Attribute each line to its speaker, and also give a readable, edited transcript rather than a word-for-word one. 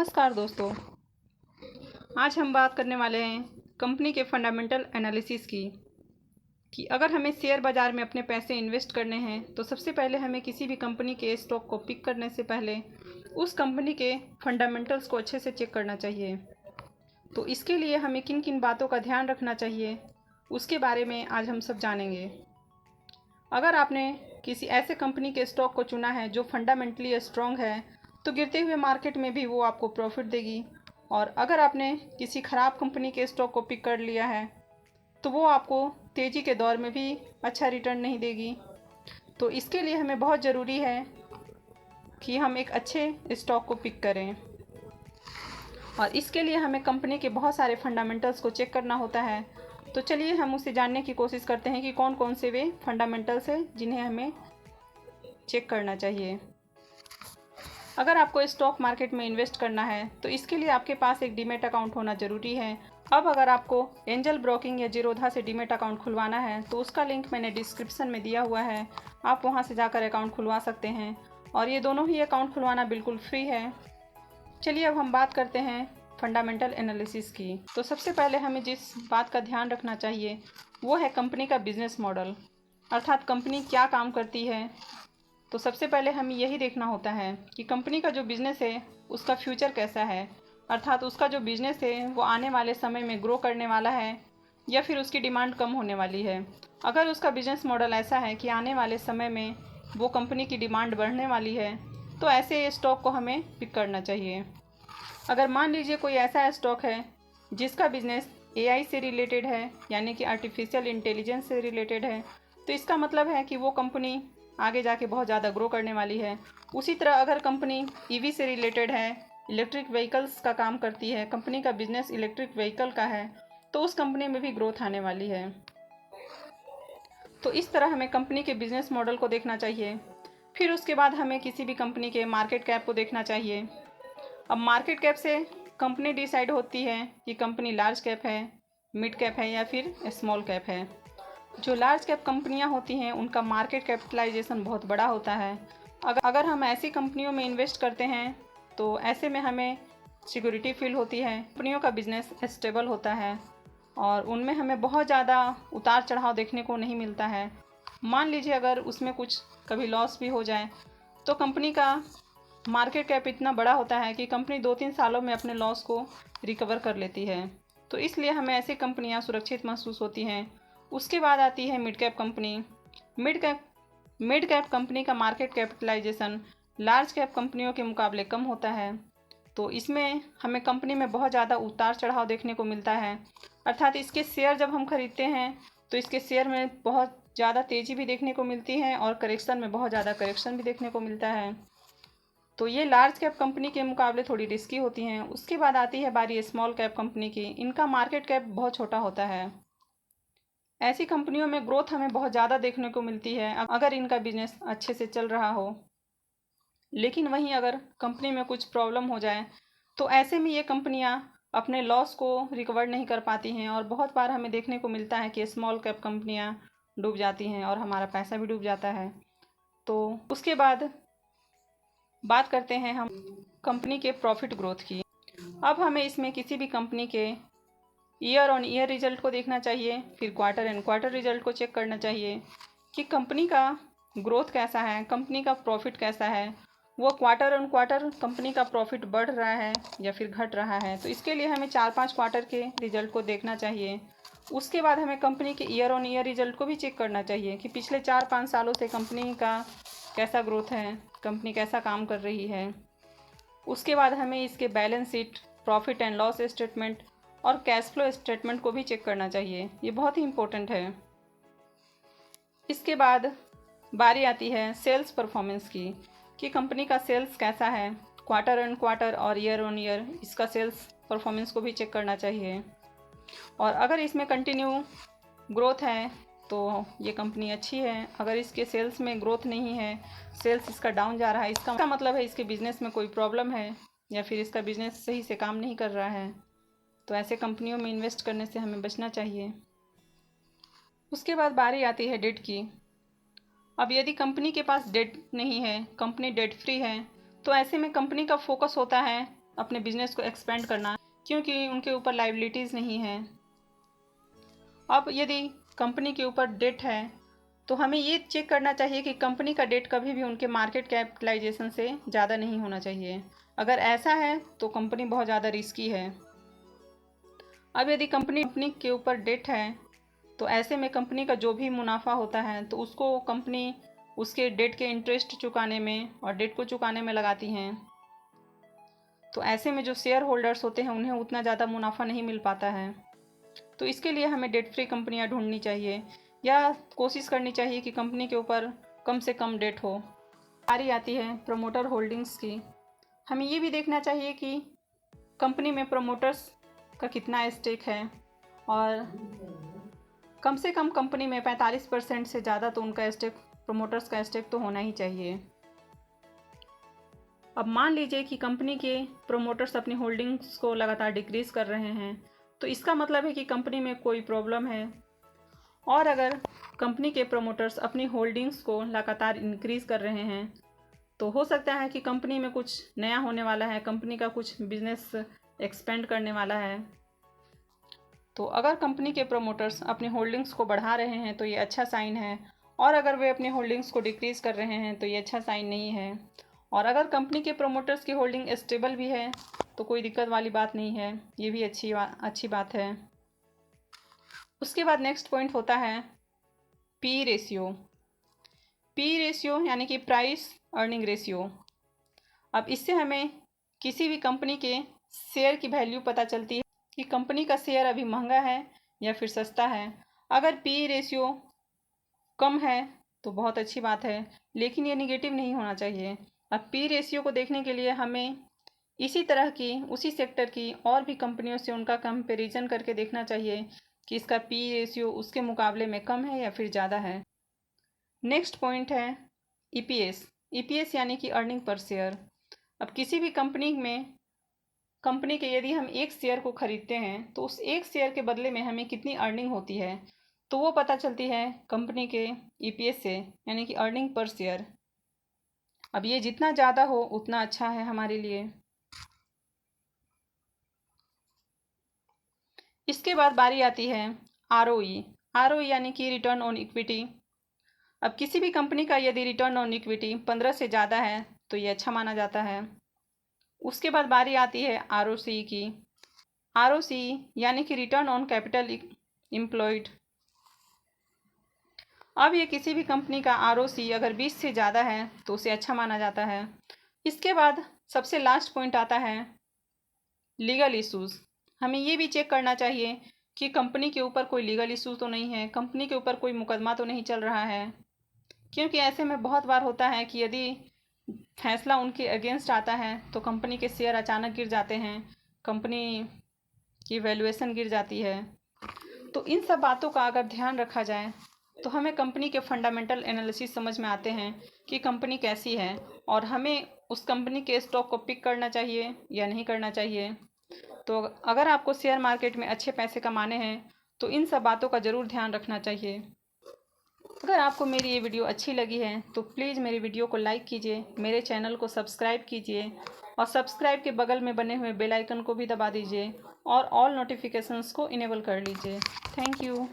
Speaker 1: नमस्कार दोस्तों। आज हम बात करने वाले हैं कंपनी के फंडामेंटल एनालिसिस की कि अगर हमें शेयर बाज़ार में अपने पैसे इन्वेस्ट करने हैं तो सबसे पहले हमें किसी भी कंपनी के स्टॉक को पिक करने से पहले उस कंपनी के फंडामेंटल्स को अच्छे से चेक करना चाहिए। तो इसके लिए हमें किन किन बातों का ध्यान रखना चाहिए उसके बारे में आज हम सब जानेंगे। अगर आपने किसी ऐसे कंपनी के स्टॉक को चुना है जो फंडामेंटली स्ट्रॉन्ग है तो गिरते हुए मार्केट में भी वो आपको प्रॉफिट देगी, और अगर आपने किसी ख़राब कंपनी के स्टॉक को पिक कर लिया है तो वो आपको तेज़ी के दौर में भी अच्छा रिटर्न नहीं देगी। तो इसके लिए हमें बहुत ज़रूरी है कि हम एक अच्छे स्टॉक को पिक करें, और इसके लिए हमें कंपनी के बहुत सारे फंडामेंटल्स को चेक करना होता है। तो चलिए हम उसे जानने की कोशिश करते हैं कि कौन कौन से वे फंडामेंटल्स हैं जिन्हें हमें चेक करना चाहिए। अगर आपको स्टॉक मार्केट में इन्वेस्ट करना है तो इसके लिए आपके पास एक डीमेट अकाउंट होना ज़रूरी है। अब अगर आपको एंजल ब्रोकिंग या जीरोधा से डीमेट अकाउंट खुलवाना है तो उसका लिंक मैंने डिस्क्रिप्शन में दिया हुआ है, आप वहां से जाकर अकाउंट खुलवा सकते हैं, और ये दोनों ही अकाउंट खुलवाना बिल्कुल फ्री है। चलिए अब हम बात करते हैं फंडामेंटल एनालिसिस की। तो सबसे पहले हमें जिस बात का ध्यान रखना चाहिए वो है कंपनी का बिजनेस मॉडल, अर्थात कंपनी क्या काम करती है। तो सबसे पहले हमें यही देखना होता है कि कंपनी का जो बिज़नेस है उसका फ्यूचर कैसा है, अर्थात उसका जो बिज़नेस है वो आने वाले समय में ग्रो करने वाला है या फिर उसकी डिमांड कम होने वाली है। अगर उसका बिजनेस मॉडल ऐसा है कि आने वाले समय में वो कंपनी की डिमांड बढ़ने वाली है तो ऐसे स्टॉक को हमें पिक करना चाहिए। अगर मान लीजिए कोई ऐसा स्टॉक है जिसका बिजनेस एआई से रिलेटेड है, यानी कि आर्टिफिशियल इंटेलिजेंस से रिलेटेड है, तो इसका मतलब है कि वो कंपनी आगे जाके बहुत ज़्यादा ग्रो करने वाली है। उसी तरह अगर कंपनी ईवी से रिलेटेड है, इलेक्ट्रिक व्हीकल्स का काम करती है, कंपनी का बिजनेस इलेक्ट्रिक व्हीकल का है, तो उस कंपनी में भी ग्रोथ आने वाली है। तो इस तरह हमें कंपनी के बिजनेस मॉडल को देखना चाहिए। फिर उसके बाद हमें किसी भी कंपनी के मार्केट कैप को देखना चाहिए। अब मार्केट कैप से कंपनी डिसाइड होती है कि कंपनी लार्ज कैप है, मिड कैप है या फिर स्मॉल कैप है। जो लार्ज कैप कंपनियां होती हैं उनका मार्केट कैपिटलाइजेशन बहुत बड़ा होता है। अगर हम ऐसी कंपनियों में इन्वेस्ट करते हैं तो ऐसे में हमें सिक्योरिटी फील होती है, कंपनियों का बिजनेस स्टेबल होता है और उनमें हमें बहुत ज़्यादा उतार चढ़ाव देखने को नहीं मिलता है। मान लीजिए अगर उसमें कुछ कभी लॉस भी हो जाए तो कंपनी का मार्केट कैप इतना बड़ा होता है कि कंपनी 2-3 सालों में अपने लॉस को रिकवर कर लेती है। तो इसलिए हमें ऐसी कंपनियां सुरक्षित महसूस होती हैं। उसके बाद आती है mid cap company. Mid cap company का मार्केट कैपिटलाइजेशन लार्ज कैप कंपनियों के मुकाबले कम होता है। तो इसमें हमें कंपनी में बहुत ज़्यादा उतार चढ़ाव देखने को मिलता है, अर्थात इसके शेयर जब हम खरीदते हैं तो इसके शेयर में बहुत ज़्यादा तेज़ी भी देखने को मिलती है और करेक्शन में बहुत ज़्यादा करेक्शन भी देखने को मिलता है। तो ये लार्ज कैप कंपनी के मुकाबले थोड़ी रिस्की होती हैं। उसके बाद आती है बारी स्मॉल कैप कंपनी की। इनका मार्केट कैप बहुत छोटा होता है। ऐसी कंपनियों में ग्रोथ हमें बहुत ज़्यादा देखने को मिलती है अगर इनका बिजनेस अच्छे से चल रहा हो, लेकिन वहीं अगर कंपनी में कुछ प्रॉब्लम हो जाए तो ऐसे में ये कंपनियां अपने लॉस को रिकवर नहीं कर पाती हैं, और बहुत बार हमें देखने को मिलता है कि स्मॉल कैप कंपनियां डूब जाती हैं और हमारा पैसा भी डूब जाता है। तो उसके बाद बात करते हैं हम कंपनी के प्रॉफिट ग्रोथ की। अब हमें इसमें किसी भी कंपनी के ईयर ऑन ईयर रिजल्ट को देखना चाहिए, फिर क्वार्टर एंड क्वार्टर रिजल्ट को चेक करना चाहिए कि कंपनी का ग्रोथ कैसा है, कंपनी का प्रॉफिट कैसा है, वो क्वार्टर ऑन क्वार्टर कंपनी का प्रॉफिट बढ़ रहा है या फिर घट रहा है। तो इसके लिए हमें 4-5 क्वार्टर के रिजल्ट को देखना चाहिए। उसके बाद हमें कंपनी के ईयर ऑन ईयर रिजल्ट को भी चेक करना चाहिए कि पिछले 4-5 सालों से कंपनी का कैसा ग्रोथ है, कंपनी कैसा काम कर रही है। उसके बाद हमें इसके balance sheet, profit and loss statement और कैश फ्लो स्टेटमेंट को भी चेक करना चाहिए। ये बहुत ही इम्पोर्टेंट है। इसके बाद बारी आती है सेल्स परफॉर्मेंस की कि कंपनी का सेल्स कैसा है, क्वार्टर एंड क्वार्टर और ईयर ऑन ईयर इसका सेल्स परफॉर्मेंस को भी चेक करना चाहिए। और अगर इसमें कंटिन्यू ग्रोथ है तो ये कंपनी अच्छी है। अगर इसके सेल्स में ग्रोथ नहीं है, सेल्स इसका डाउन जा रहा है, इसका मतलब है इसके बिज़नेस में कोई प्रॉब्लम है या फिर इसका बिज़नेस सही से काम नहीं कर रहा है। तो ऐसे कंपनियों में इन्वेस्ट करने से हमें बचना चाहिए। उसके बाद बारी आती है डेट की। अब यदि कंपनी के पास डेट नहीं है, कंपनी डेट फ्री है, तो ऐसे में कंपनी का फोकस होता है अपने बिजनेस को एक्सपेंड करना, क्योंकि उनके ऊपर लाइबिलिटीज़ नहीं है। अब यदि कंपनी के ऊपर डेट है तो हमें ये चेक करना चाहिए कि कंपनी का डेट कभी भी उनके मार्केट कैपिटलाइजेशन से ज़्यादा नहीं होना चाहिए। अगर ऐसा है तो कंपनी बहुत ज़्यादा रिस्की है। अब यदि कंपनी के ऊपर डेट है तो ऐसे में कंपनी का जो भी मुनाफा होता है तो उसको कंपनी उसके डेट के इंटरेस्ट चुकाने में और डेट को चुकाने में लगाती हैं। तो ऐसे में जो शेयर होल्डर्स होते हैं उन्हें उतना ज़्यादा मुनाफा नहीं मिल पाता है। तो इसके लिए हमें डेट फ्री कंपनियां ढूंढनी चाहिए या कोशिश करनी चाहिए कि कंपनी के ऊपर कम से कम डेट हो। बारी आती है प्रमोटर होल्डिंग्स की। हमें ये भी देखना चाहिए कि कंपनी में प्रमोटर्स का कितना स्टेक है और कम से कम कंपनी में 45% से ज़्यादा तो उनका स्टेक, प्रमोटर्स का स्टेक तो होना ही चाहिए। अब मान लीजिए कि कंपनी के प्रमोटर्स अपनी होल्डिंग्स को लगातार डिक्रीज़ कर रहे हैं, तो इसका मतलब है कि कंपनी में कोई प्रॉब्लम है। और अगर कंपनी के प्रमोटर्स अपनी होल्डिंग्स को लगातार इंक्रीज़ कर रहे हैं तो हो सकता है कि कंपनी में कुछ नया होने वाला है, कंपनी का कुछ बिजनेस एक्सपेंड करने वाला है। तो अगर कंपनी के प्रमोटर्स अपनी होल्डिंग्स को बढ़ा रहे हैं तो ये अच्छा साइन है, और अगर वे अपनी होल्डिंग्स को डिक्रीज़ कर रहे हैं तो ये अच्छा साइन नहीं है। और अगर कंपनी के प्रमोटर्स की होल्डिंग स्टेबल भी है तो कोई दिक्कत वाली बात नहीं है, ये भी अच्छी बात है। उसके बाद नेक्स्ट पॉइंट होता है पी रेशियो। पी रेशियो यानी कि प्राइस अर्निंग रेशियो। अब इससे हमें किसी भी कंपनी के शेयर की वैल्यू पता चलती है कि कंपनी का शेयर अभी महंगा है या फिर सस्ता है। अगर पी रेशियो कम है तो बहुत अच्छी बात है, लेकिन ये निगेटिव नहीं होना चाहिए। अब पी रेशियो को देखने के लिए हमें इसी तरह की उसी सेक्टर की और भी कंपनियों से उनका कंपैरिजन करके देखना चाहिए कि इसका पी रेशियो उसके मुकाबले में कम है या फिर ज़्यादा है। नेक्स्ट पॉइंट है ईपीएस। ईपीएस यानी कि अर्निंग पर शेयर। अब किसी भी कंपनी के यदि हम एक शेयर को खरीदते हैं तो उस एक शेयर के बदले में हमें कितनी अर्निंग होती है तो वो पता चलती है कंपनी के ईपीएस से, यानी कि अर्निंग पर शेयर। अब ये जितना ज़्यादा हो उतना अच्छा है हमारे लिए। इसके बाद बारी आती है आरओई। आरओई यानी कि रिटर्न ऑन इक्विटी। अब किसी भी कंपनी का यदि रिटर्न ऑन इक्विटी 15 से ज़्यादा है तो ये अच्छा माना जाता है। उसके बाद बारी आती है आरओसी की। आरओसी यानी कि रिटर्न ऑन कैपिटल एम्प्लॉयड। अब ये किसी भी कंपनी का आरओसी अगर 20 से ज़्यादा है तो उसे अच्छा माना जाता है। इसके बाद सबसे लास्ट पॉइंट आता है लीगल इश्यूज़। हमें ये भी चेक करना चाहिए कि कंपनी के ऊपर कोई लीगल इशू तो नहीं है, कंपनी के ऊपर कोई मुकदमा तो नहीं चल रहा है। क्योंकि ऐसे में बहुत बार होता है कि यदि फैसला उनके अगेंस्ट आता है तो कंपनी के शेयर अचानक गिर जाते हैं, कंपनी की वैल्यूएशन गिर जाती है। तो इन सब बातों का अगर ध्यान रखा जाए तो हमें कंपनी के फंडामेंटल एनालिसिस समझ में आते हैं कि कंपनी कैसी है और हमें उस कंपनी के स्टॉक को पिक करना चाहिए या नहीं करना चाहिए। तो अगर आपको शेयर मार्केट में अच्छे पैसे कमाने हैं तो इन सब बातों का ज़रूर ध्यान रखना चाहिए। अगर आपको मेरी ये वीडियो अच्छी लगी है तो प्लीज़ मेरी वीडियो को लाइक कीजिए, मेरे चैनल को सब्सक्राइब कीजिए और सब्सक्राइब के बगल में बने हुए बेल आइकन को भी दबा दीजिए और ऑल नोटिफिकेशंस को इनेबल कर लीजिए। Thank you.